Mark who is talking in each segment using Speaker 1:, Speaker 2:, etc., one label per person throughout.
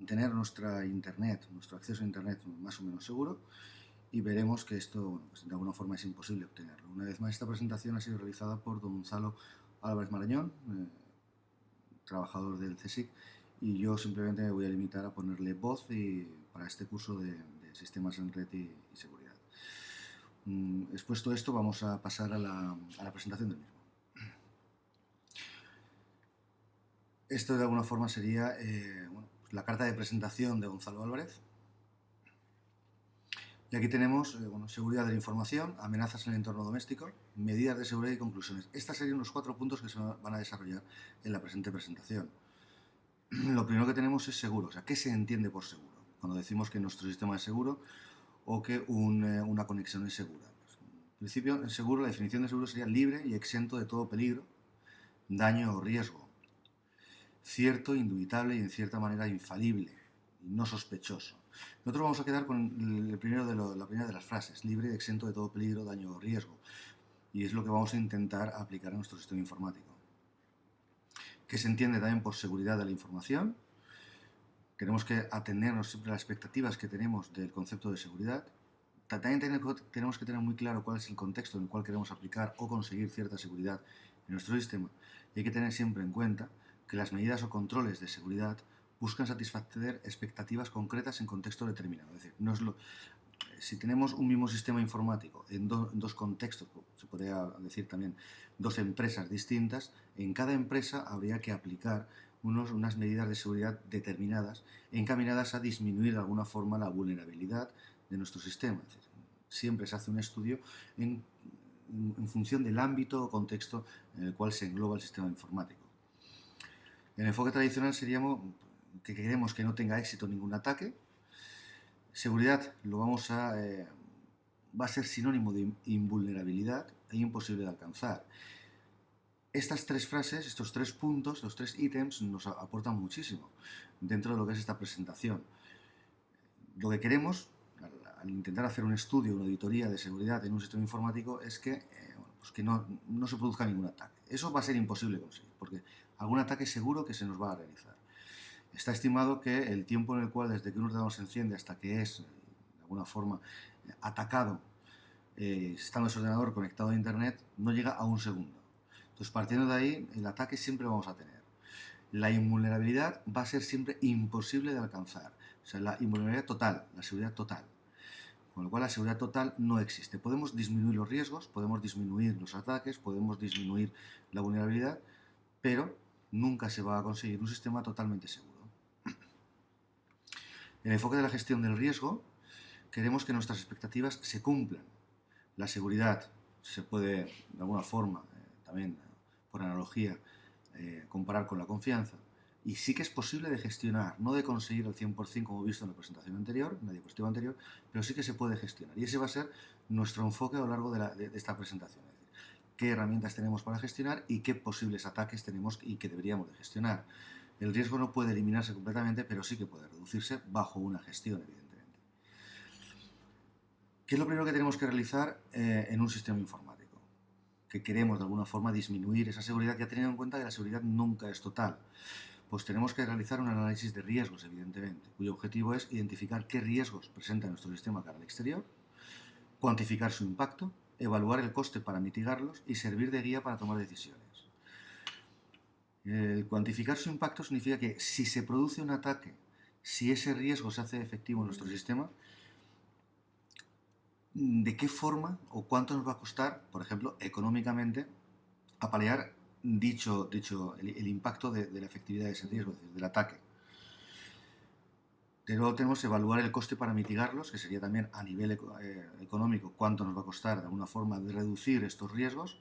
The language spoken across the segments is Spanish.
Speaker 1: tener nuestra Internet, nuestro acceso a Internet más o menos seguro, y veremos que esto, bueno, pues de alguna forma es imposible obtenerlo. Una vez más, esta presentación ha sido realizada por don Gonzalo Álvarez Marañón, trabajador del CSIC, y yo simplemente me voy a limitar a ponerle voz para este curso de sistemas en red y seguridad. Expuesto esto, vamos a pasar a la presentación del mismo. Esto de alguna forma sería bueno, pues la carta de presentación de Gonzalo Álvarez. Y aquí tenemos bueno, seguridad de la información, amenazas en el entorno doméstico, medidas de seguridad y conclusiones. Estos serían los 4 puntos que se van a desarrollar en la presente presentación. Lo primero que tenemos es seguro. O sea, ¿qué se entiende por seguro? Cuando decimos que nuestro sistema es seguro o que una conexión es segura. Pues, en principio, seguro, la definición de seguro sería libre y exento de todo peligro, daño o riesgo. Cierto, indubitable y en cierta manera infalible y no sospechoso. Nosotros vamos a quedar con la primera de las frases, libre y exento de todo peligro, daño o riesgo. Y es lo que vamos a intentar aplicar a nuestro sistema informático. Que se entiende también por seguridad de la información. Tenemos que atendernos siempre a las expectativas que tenemos del concepto de seguridad. También tenemos que tener muy claro cuál es el contexto en el cual queremos aplicar o conseguir cierta seguridad en nuestro sistema. Y hay que tener siempre en cuenta que las medidas o controles de seguridad buscan satisfacer expectativas concretas en contexto determinado. Es decir, si tenemos un mismo sistema informático en dos contextos, se podría decir también dos empresas distintas, en cada empresa habría que aplicar unas medidas de seguridad determinadas encaminadas a disminuir de alguna forma la vulnerabilidad de nuestro sistema. Es decir, siempre se hace un estudio en función del ámbito o contexto en el cual se engloba el sistema informático. El enfoque tradicional sería que queremos que no tenga éxito ningún ataque. Seguridad va a ser sinónimo de invulnerabilidad e imposible de alcanzar. Estas tres frases, estos 3 puntos, los 3 ítems nos aportan muchísimo dentro de lo que es esta presentación. Lo que queremos, al intentar hacer un estudio, una auditoría de seguridad en un sistema informático, es que, bueno, pues que no se produzca ningún ataque. Eso va a ser imposible conseguir, porque algún ataque seguro que se nos va a realizar. Está estimado que el tiempo en el cual desde que un ordenador se enciende hasta que es, de alguna forma, atacado, estando ese ordenador conectado a Internet, no llega a un segundo. Entonces, partiendo de ahí, el ataque siempre lo vamos a tener. La invulnerabilidad va a ser siempre imposible de alcanzar. O sea, la invulnerabilidad total, la seguridad total. Con lo cual, la seguridad total no existe. Podemos disminuir los riesgos, podemos disminuir los ataques, podemos disminuir la vulnerabilidad, pero nunca se va a conseguir un sistema totalmente seguro. En el enfoque de la gestión del riesgo, queremos que nuestras expectativas se cumplan. La seguridad se puede, de alguna forma, también por analogía, comparar con la confianza. Y sí que es posible de gestionar, no de conseguir al 100% como he visto en la presentación anterior, en la diapositiva anterior, pero sí que se puede gestionar. Y ese va a ser nuestro enfoque a lo largo de esta presentación. Es decir, qué herramientas tenemos para gestionar y qué posibles ataques tenemos y que deberíamos de gestionar. El riesgo no puede eliminarse completamente, pero sí que puede reducirse bajo una gestión, evidentemente. ¿Qué es lo primero que tenemos que realizar en un sistema informático? Que queremos de alguna forma disminuir esa seguridad, ya teniendo en cuenta que la seguridad nunca es total. Pues tenemos que realizar un análisis de riesgos, evidentemente, cuyo objetivo es identificar qué riesgos presenta nuestro sistema cara al exterior, cuantificar su impacto, evaluar el coste para mitigarlos y servir de guía para tomar decisiones. Cuantificar su impacto significa que si se produce un ataque, si ese riesgo se hace efectivo en nuestro sistema, ¿de qué forma o cuánto nos va a costar, por ejemplo, económicamente, apalear el impacto de la efectividad de ese riesgo, es decir, del ataque? De luego tenemos que evaluar el coste para mitigarlos, que sería también a nivel económico cuánto nos va a costar de alguna forma de reducir estos riesgos.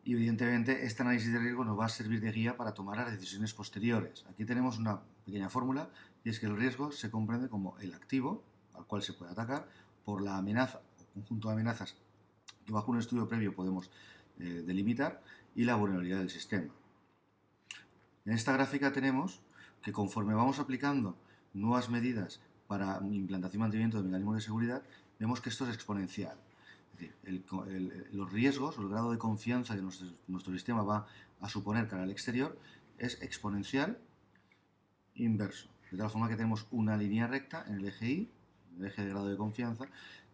Speaker 1: Y evidentemente este análisis de riesgo nos va a servir de guía para tomar las decisiones posteriores. Aquí tenemos una pequeña fórmula y es que el riesgo se comprende como el activo al cual se puede atacar por la amenaza o conjunto de amenazas que bajo un estudio previo podemos delimitar y la vulnerabilidad del sistema. En esta gráfica tenemos que conforme vamos aplicando nuevas medidas para implantación y mantenimiento de mecanismos de seguridad, vemos que esto es exponencial. Es decir, los riesgos o el grado de confianza que nuestro sistema va a suponer cara al exterior es exponencial inverso. de tal forma que tenemos una línea recta en el eje Y, el eje de grado de confianza,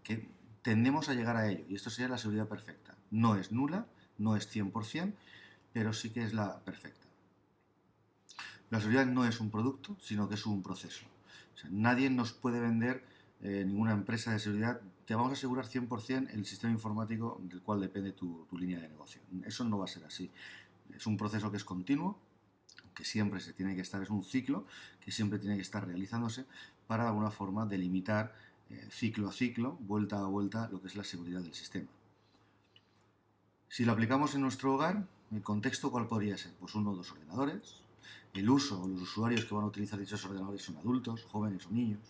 Speaker 1: que tendemos a llegar a ello, y esto sería la seguridad perfecta. No es nula, no es 100%, pero sí que es la perfecta. La seguridad no es un producto, sino que es un proceso. O sea, nadie nos puede vender, ninguna empresa de seguridad, te vamos a asegurar 100% el sistema informático del cual depende tu línea de negocio. Eso no va a ser así. Es un proceso que es continuo, que siempre se tiene que estar, es un ciclo que siempre tiene que estar realizándose para de alguna forma delimitar ciclo a ciclo, vuelta a vuelta, lo que es la seguridad del sistema. Si lo aplicamos en nuestro hogar, el contexto, ¿cuál podría ser? Pues 1 o 2 ordenadores. El uso o los usuarios que van a utilizar dichos ordenadores son adultos, jóvenes o niños.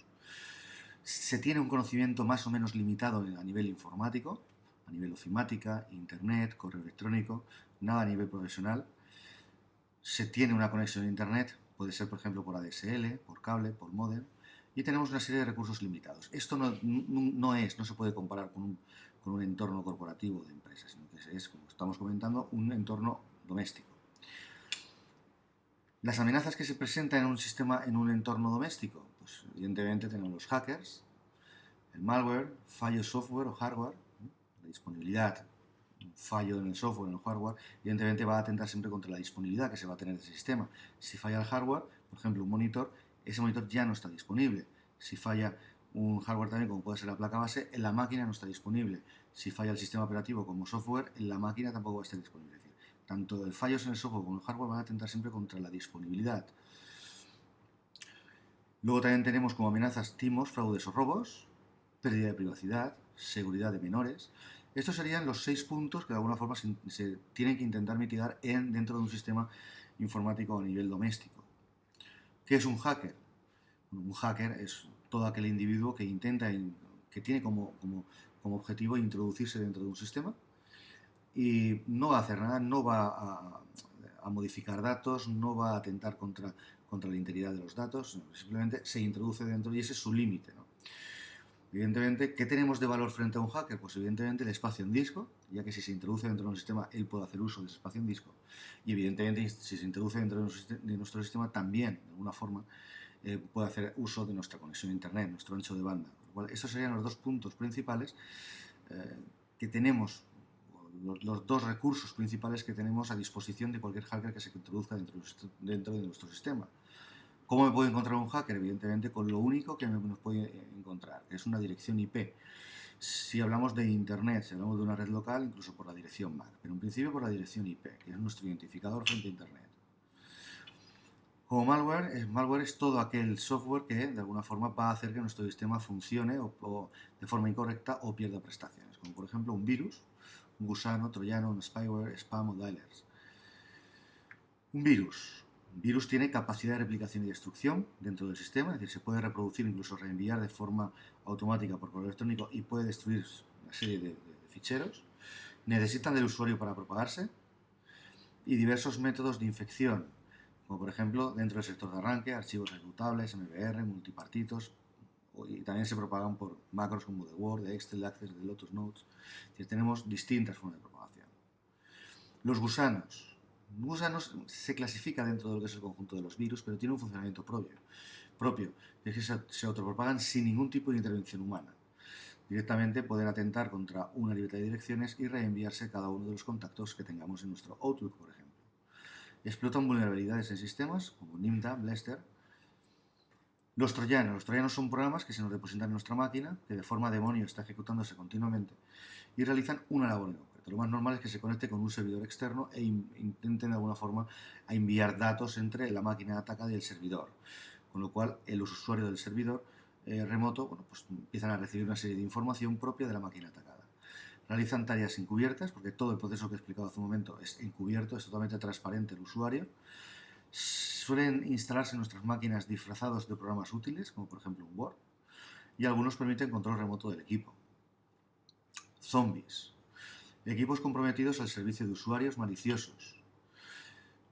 Speaker 1: Se tiene un conocimiento más o menos limitado a nivel informático, a nivel ofimática, internet, correo electrónico, nada a nivel profesional. Se tiene una conexión a internet, puede ser por ejemplo por ADSL, por cable, por módem, y tenemos una serie de recursos limitados. Esto no se puede comparar con un entorno corporativo de empresas, sino que es, como estamos comentando, un entorno doméstico. Las amenazas que se presentan en un sistema, en un entorno doméstico, pues evidentemente tenemos los hackers, el malware, fallos software o hardware, la disponibilidad, un fallo en el software, en el hardware, evidentemente va a atentar siempre contra la disponibilidad que se va a tener de ese sistema. Si falla el hardware, por ejemplo un monitor, ese monitor ya no está disponible. Si falla un hardware también, como puede ser la placa base, en la máquina no está disponible. Si falla el sistema operativo como software, en la máquina tampoco va a estar disponible. Es decir, tanto el fallos en el software como en el hardware van a atentar siempre contra la disponibilidad. Luego también tenemos como amenazas timos, fraudes o robos, pérdida de privacidad, seguridad de menores. Estos serían los 6 puntos que de alguna forma se tienen que intentar mitigar dentro de un sistema informático a nivel doméstico. ¿Qué es un hacker? Bueno, un hacker es todo aquel individuo que intenta, que tiene como objetivo introducirse dentro de un sistema y no va a hacer nada, no va a modificar datos, no va a atentar contra la integridad de los datos, simplemente se introduce dentro y ese es su límite, ¿no? Evidentemente, ¿qué tenemos de valor frente a un hacker? Pues evidentemente el espacio en disco, ya que si se introduce dentro de un sistema, él puede hacer uso de ese espacio en disco. Y evidentemente, si se introduce dentro de nuestro sistema, también, de alguna forma, puede hacer uso de nuestra conexión a Internet, nuestro ancho de banda. Estos serían los 2 puntos principales que tenemos, los 2 recursos principales que tenemos a disposición de cualquier hacker que se introduzca dentro de nuestro sistema. ¿Cómo me puedo encontrar un hacker? Evidentemente con lo único que nos puede encontrar, que es una dirección IP. Si hablamos de Internet, si hablamos de una red local, incluso por la dirección MAC, pero en principio por la dirección IP, que es nuestro identificador frente a Internet. Como malware es todo aquel software que de alguna forma va a hacer que nuestro sistema funcione o de forma incorrecta o pierda prestaciones, como por ejemplo un virus, un gusano, troyano, un spyware, spam o dialers. Un virus tiene capacidad de replicación y destrucción dentro del sistema, es decir, se puede reproducir, incluso reenviar de forma automática por correo electrónico y puede destruir una serie de ficheros. Necesitan del usuario para propagarse y diversos métodos de infección, como por ejemplo dentro del sector de arranque, archivos ejecutables, MBR, multipartitos, y también se propagan por macros como de Word, de Excel, de Access, de Lotus Notes. Es decir, tenemos distintas formas de propagación. Los gusanos se clasifica dentro de lo que es el conjunto de los virus, pero tiene un funcionamiento propio, es que se autopropagan sin ningún tipo de intervención humana. Directamente pueden atentar contra una libreta de direcciones y reenviarse cada uno de los contactos que tengamos en nuestro Outlook, por ejemplo. Explotan vulnerabilidades en sistemas como Nimda, Blester. Los troyanos son programas que se nos depositan en nuestra máquina, que de forma demonio está ejecutándose continuamente y realizan una labor en concreto. Lo más normal es que se conecte con un servidor externo e intenten de alguna forma a enviar datos entre la máquina atacada y el servidor, con lo cual los usuarios del servidor remoto pues empiezan a recibir una serie de información propia de la máquina atacada. Realizan tareas encubiertas, porque todo el proceso que he explicado hace un momento es encubierto, es totalmente transparente al usuario. Suelen instalarse en nuestras máquinas disfrazados de programas útiles, como por ejemplo un Word, y algunos permiten control remoto del equipo. Zombies. Equipos comprometidos al servicio de usuarios maliciosos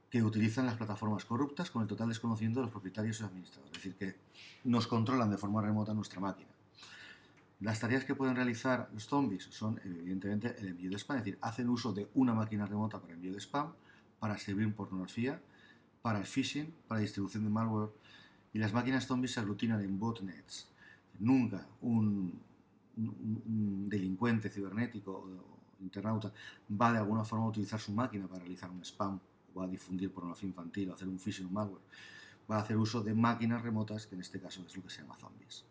Speaker 1: que utilizan las plataformas corruptas con el total desconocimiento de los propietarios y administradores, es decir, que nos controlan de forma remota nuestra máquina. Las tareas que pueden realizar los zombies son evidentemente el envío de spam, es decir, hacen uso de una máquina remota para envío de spam, para servir pornografía, para el phishing, para distribución de malware y las máquinas zombies se aglutinan en botnets. Nunca un delincuente cibernético o internauta va de alguna forma a utilizar su máquina para realizar un spam, o va a difundir pornografía infantil o hacer un phishing o malware. Va a hacer uso de máquinas remotas, que en este caso es lo que se llama zombies.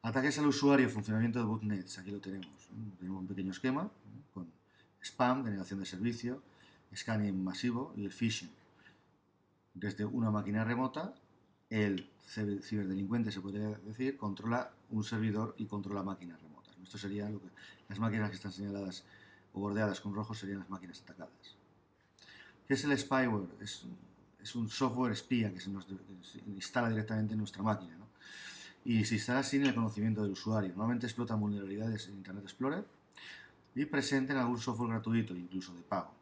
Speaker 1: Ataques al usuario, funcionamiento de botnets, aquí lo tenemos. Tenemos un pequeño esquema con spam, denegación de servicio, scanning masivo y el phishing. Desde una máquina remota, el ciberdelincuente, se podría decir, controla un servidor y controla máquinas remotas. Esto sería lo que las máquinas que están señaladas o bordeadas con rojo serían las máquinas atacadas. ¿Qué es el spyware? Es un software espía que se instala directamente en nuestra máquina, ¿no? Y se instala sin el conocimiento del usuario. Normalmente explotan vulnerabilidades en Internet Explorer y presenten algún software gratuito, incluso de pago.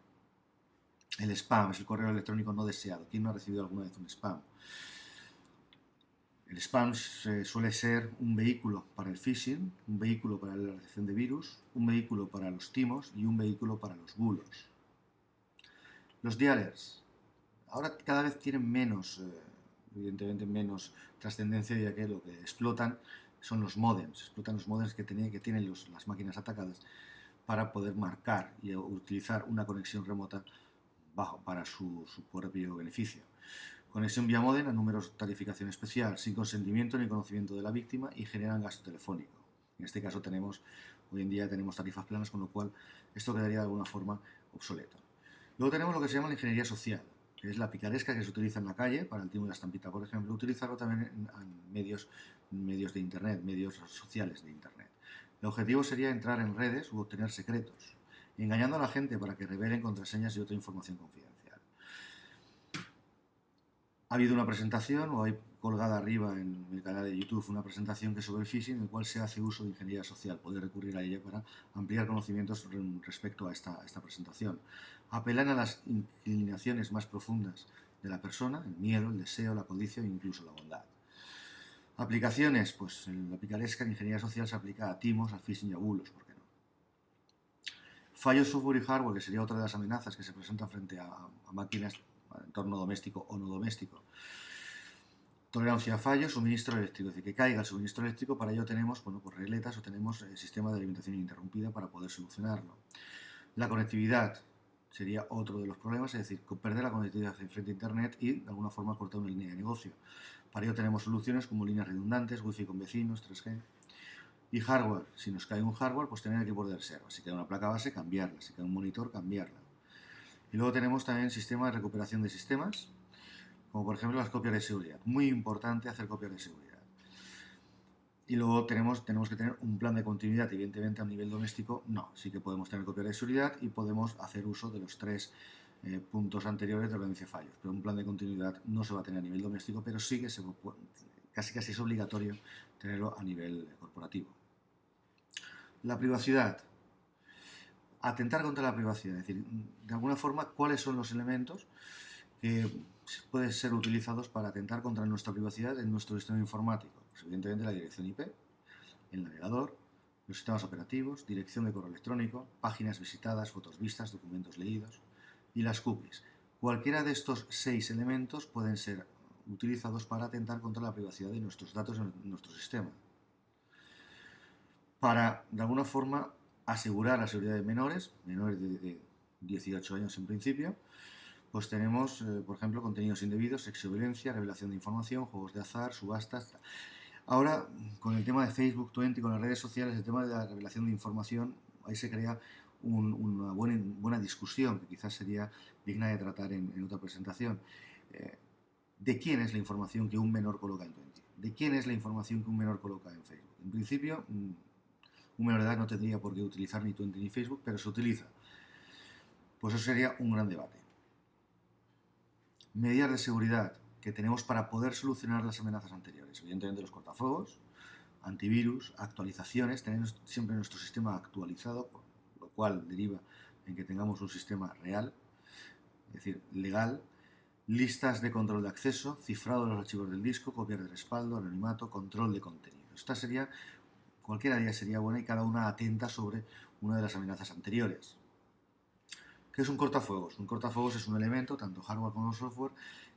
Speaker 1: El spam es el correo electrónico no deseado. ¿Quién no ha recibido alguna vez un spam? El spam suele ser un vehículo para el phishing, un vehículo para la recepción de virus, un vehículo para los timos y un vehículo para los bulos. Los dialers. Ahora cada vez tienen menos, evidentemente menos trascendencia, ya que lo que explotan son los modems. Explotan los modems que tienen las máquinas atacadas para poder marcar y utilizar una conexión remota para su propio beneficio. Conexión vía modem a números de tarificación especial, sin consentimiento ni conocimiento de la víctima y generan gasto telefónico. En este caso hoy en día tenemos tarifas planas, con lo cual esto quedaría de alguna forma obsoleto. Luego tenemos lo que se llama la ingeniería social, que es la picaresca que se utiliza en la calle para el timo de la estampita, por ejemplo, utilizarlo también en medios de Internet, medios sociales de Internet. El objetivo sería entrar en redes u obtener secretos, engañando a la gente para que revelen contraseñas y otra información confidencial. Ha habido una presentación, o hay colgada arriba en el canal de YouTube, una presentación que es sobre el phishing, en el cual se hace uso de ingeniería social. Podéis recurrir a ella para ampliar conocimientos respecto a esta presentación. Apelan a las inclinaciones más profundas de la persona, el miedo, el deseo, la codicia e incluso la bondad. Aplicaciones, pues la picaresca en ingeniería social se aplica a timos, a phishing y a bulos, ¿por qué no? Fallos software y hardware, que sería otra de las amenazas que se presentan frente a máquinas, a entorno doméstico o no doméstico. Tolerancia a fallos, suministro eléctrico, es decir, que caiga el suministro eléctrico. Para ello tenemos, pues regletas o tenemos el sistema de alimentación ininterrumpida para poder solucionarlo. La conectividad sería otro de los problemas, es decir, perder la conectividad frente a Internet y de alguna forma cortar una línea de negocio. Para ello tenemos soluciones como líneas redundantes, wifi con vecinos, 3G. Y hardware, si nos cae un hardware, pues tener equipo de reserva. Si cae una placa base, cambiarla. Si cae un monitor, cambiarla. Y luego tenemos también sistemas de recuperación de sistemas, como por ejemplo las copias de seguridad. Muy importante hacer copias de seguridad. Y luego tenemos que tener un plan de continuidad. Evidentemente a nivel doméstico no. Sí que podemos tener copias de seguridad y podemos hacer uso de los tres puntos anteriores de prevención de fallos. Pero un plan de continuidad no se va a tener a nivel doméstico, pero sí que casi es obligatorio tenerlo a nivel corporativo. La privacidad. Atentar contra la privacidad. Es decir, de alguna forma, ¿cuáles son los elementos que pueden ser utilizados para atentar contra nuestra privacidad en nuestro sistema informático? Pues evidentemente la dirección IP, el navegador, los sistemas operativos, dirección de correo electrónico, páginas visitadas, fotos vistas, documentos leídos y las cookies. Cualquiera de estos 6 elementos pueden ser utilizados para atentar contra la privacidad de nuestros datos en nuestro sistema. Para, de alguna forma, asegurar la seguridad de menores de 18 años en principio, pues tenemos, por ejemplo, contenidos indebidos, sexo y violencia, revelación de información, juegos de azar, subastas. Ahora, con el tema de Facebook 20, con las redes sociales, el tema de la revelación de información, ahí se crea una buena discusión, que quizás sería digna de tratar en otra presentación. ¿De quién es la información que un menor coloca en 20? ¿De quién es la información que un menor coloca en Facebook? En principio, un menor de edad no tendría por qué utilizar ni 20 ni Facebook, pero se utiliza. Pues eso sería un gran debate. Medidas de seguridad que tenemos para poder solucionar las amenazas anteriores. Evidentemente los cortafuegos, antivirus, actualizaciones, tener siempre nuestro sistema actualizado, lo cual deriva en que tengamos un sistema real, es decir, legal, listas de control de acceso, cifrado de los archivos del disco, copias de respaldo, anonimato, control de contenido. Cualquiera de ellas sería buena y cada una atenta sobre una de las amenazas anteriores. ¿Qué es un cortafuegos? Un cortafuegos es un elemento, tanto hardware como software,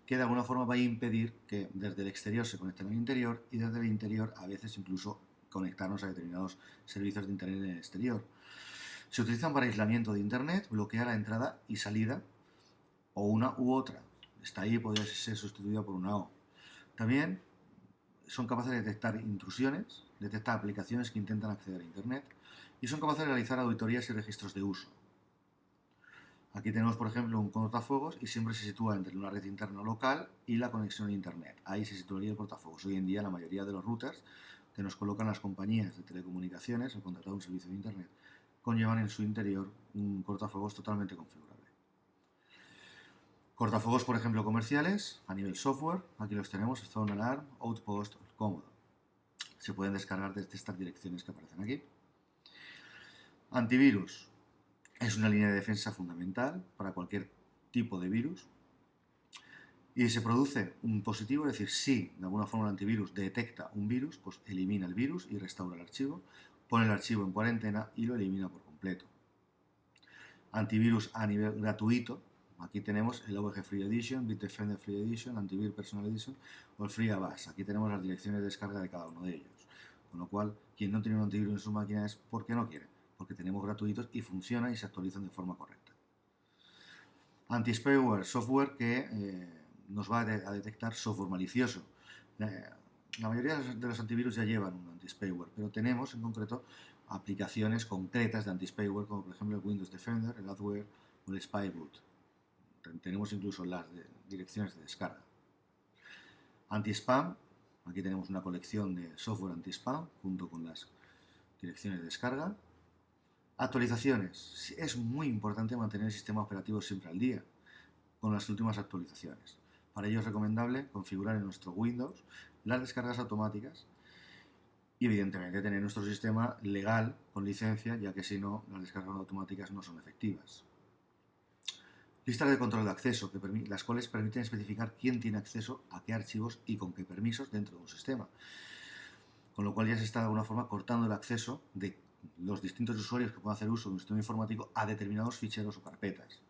Speaker 1: que de alguna forma va a impedir que desde el exterior se conecten al interior y desde el interior a veces incluso conectarnos a determinados servicios de Internet en el exterior. Se utilizan para aislamiento de Internet, bloquear la entrada y salida, o una u otra. Esta I podría ser sustituida por una O. También son capaces de detectar intrusiones, detectar aplicaciones que intentan acceder a Internet y son capaces de realizar auditorías y registros de uso. Aquí tenemos, por ejemplo, un cortafuegos y siempre se sitúa entre una red interna local y la conexión a Internet. Ahí se situaría el cortafuegos. Hoy en día la mayoría de los routers que nos colocan las compañías de telecomunicaciones al contratar un servicio de Internet conllevan en su interior un cortafuegos totalmente configurable. Cortafuegos, por ejemplo, comerciales, a nivel software, aquí los tenemos, Zone Alarm, Outpost, Cómodo. Se pueden descargar desde estas direcciones que aparecen aquí. Antivirus. Es una línea de defensa fundamental para cualquier tipo de virus. Y se produce un positivo, es decir, si de alguna forma el antivirus detecta un virus, pues elimina el virus y restaura el archivo, pone el archivo en cuarentena y lo elimina por completo. Antivirus a nivel gratuito. Aquí tenemos el OVG Free Edition, Bitdefender Free Edition, Antivirus Personal Edition o el Free Avast. Aquí tenemos las direcciones de descarga de cada uno de ellos. Con lo cual, quien no tiene un antivirus en su máquina es porque no quiere, porque tenemos gratuitos y funcionan y se actualizan de forma correcta. Anti-spyware, software que nos va a detectar software malicioso. La mayoría de los antivirus ya llevan un anti-spyware, pero tenemos en concreto aplicaciones concretas de anti-spyware, como por ejemplo el Windows Defender, el Adware o el Spyboot. Tenemos incluso las direcciones de descarga. Anti-spam, aquí tenemos una colección de software anti-spam junto con las direcciones de descarga. Actualizaciones, es muy importante mantener el sistema operativo siempre al día con las últimas actualizaciones. Para ello es recomendable configurar en nuestro Windows las descargas automáticas y evidentemente tener nuestro sistema legal con licencia, ya que si no las descargas automáticas no son efectivas. Listas de control de acceso, las cuales permiten especificar quién tiene acceso a qué archivos y con qué permisos dentro de un sistema. Con lo cual ya se está de alguna forma cortando el acceso de los distintos usuarios que puedan hacer uso de un sistema informático a determinados ficheros o carpetas.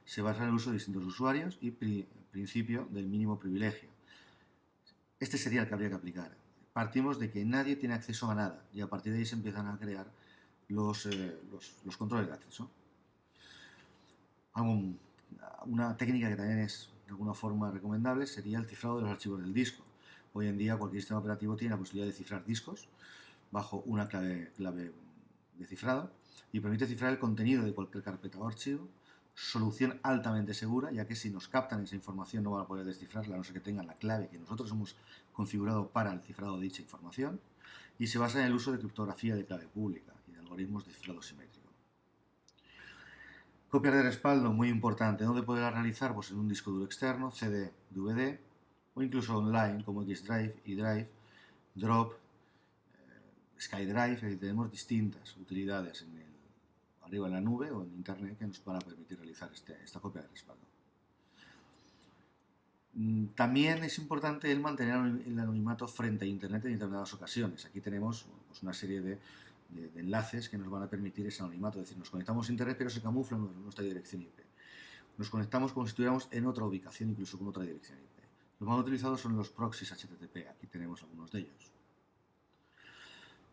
Speaker 1: Se basa en el uso de distintos usuarios y principio del mínimo privilegio. Este sería el que habría que aplicar. Partimos de que nadie tiene acceso a nada y a partir de ahí se empiezan a crear los controles de acceso. Una técnica que también es de alguna forma recomendable sería el cifrado de los archivos del disco. Hoy en día cualquier sistema operativo tiene la posibilidad de cifrar discos bajo una clave de cifrado y permite cifrar el contenido de cualquier carpeta o archivo. Solución altamente segura, ya que si nos captan esa información no van a poder descifrarla a no ser que tengan la clave que nosotros hemos configurado para el cifrado de dicha información, y se basa en el uso de criptografía de clave pública y de algoritmos de cifrado simétrico. Copias de respaldo, muy importante. ¿Dónde poderla realizar? Pues en un disco duro externo, CD, DVD o incluso online como Xdrive, eDrive, Drop, SkyDrive. Tenemos distintas utilidades arriba en la nube o en Internet que nos van a permitir realizar esta copia de respaldo. También es importante el mantener el anonimato frente a Internet en determinadas ocasiones. Aquí tenemos pues, una serie de enlaces que nos van a permitir ese anonimato. Es decir, nos conectamos a Internet pero se camufla nuestra dirección IP. Nos conectamos como si estuviéramos en otra ubicación, incluso con otra dirección IP. Los más utilizados son los proxies HTTP. Aquí tenemos algunos de ellos.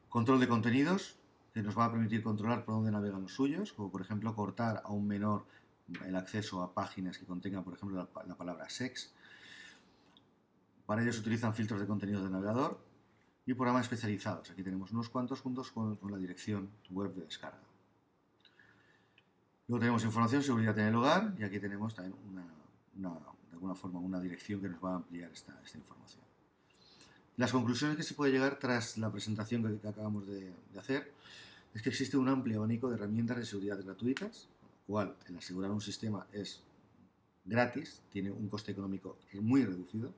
Speaker 1: Control de contenidos, que nos va a permitir controlar por dónde navegan los suyos, como por ejemplo cortar a un menor el acceso a páginas que contengan, por ejemplo, la palabra sex. Para ello se utilizan filtros de contenido de navegador y programas especializados. Aquí tenemos unos cuantos juntos con la dirección web de descarga. Luego tenemos información, seguridad en el hogar, y aquí tenemos también de alguna forma una dirección que nos va a ampliar esta información. Las conclusiones que se puede llegar tras la presentación que acabamos de hacer es que existe un amplio abanico de herramientas de seguridad gratuitas, con lo cual el asegurar un sistema es gratis, tiene un coste económico muy reducido.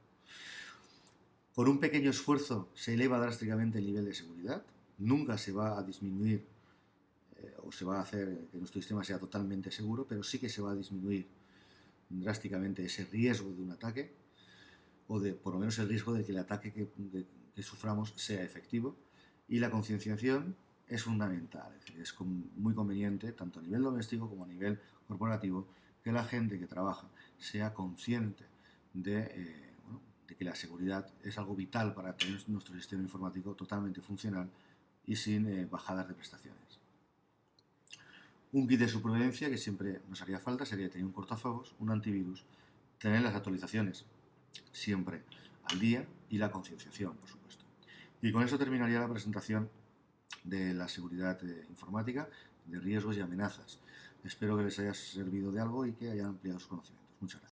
Speaker 1: Con un pequeño esfuerzo se eleva drásticamente el nivel de seguridad, nunca se va a disminuir o se va a hacer que nuestro sistema sea totalmente seguro, pero sí que se va a disminuir drásticamente ese riesgo de un ataque o de por lo menos el riesgo de que el ataque que suframos sea efectivo, y la concienciación es fundamental, es decir, es muy conveniente tanto a nivel doméstico como a nivel corporativo que la gente que trabaja sea consciente de que la seguridad es algo vital para tener nuestro sistema informático totalmente funcional y sin bajadas de prestaciones. Un kit de supervivencia que siempre nos haría falta sería tener un cortafuegos, un antivirus, tener las actualizaciones siempre al día y la concienciación, por supuesto. Y con eso terminaría la presentación de la seguridad informática, de riesgos y amenazas. Espero que les haya servido de algo y que hayan ampliado sus conocimientos. Muchas gracias.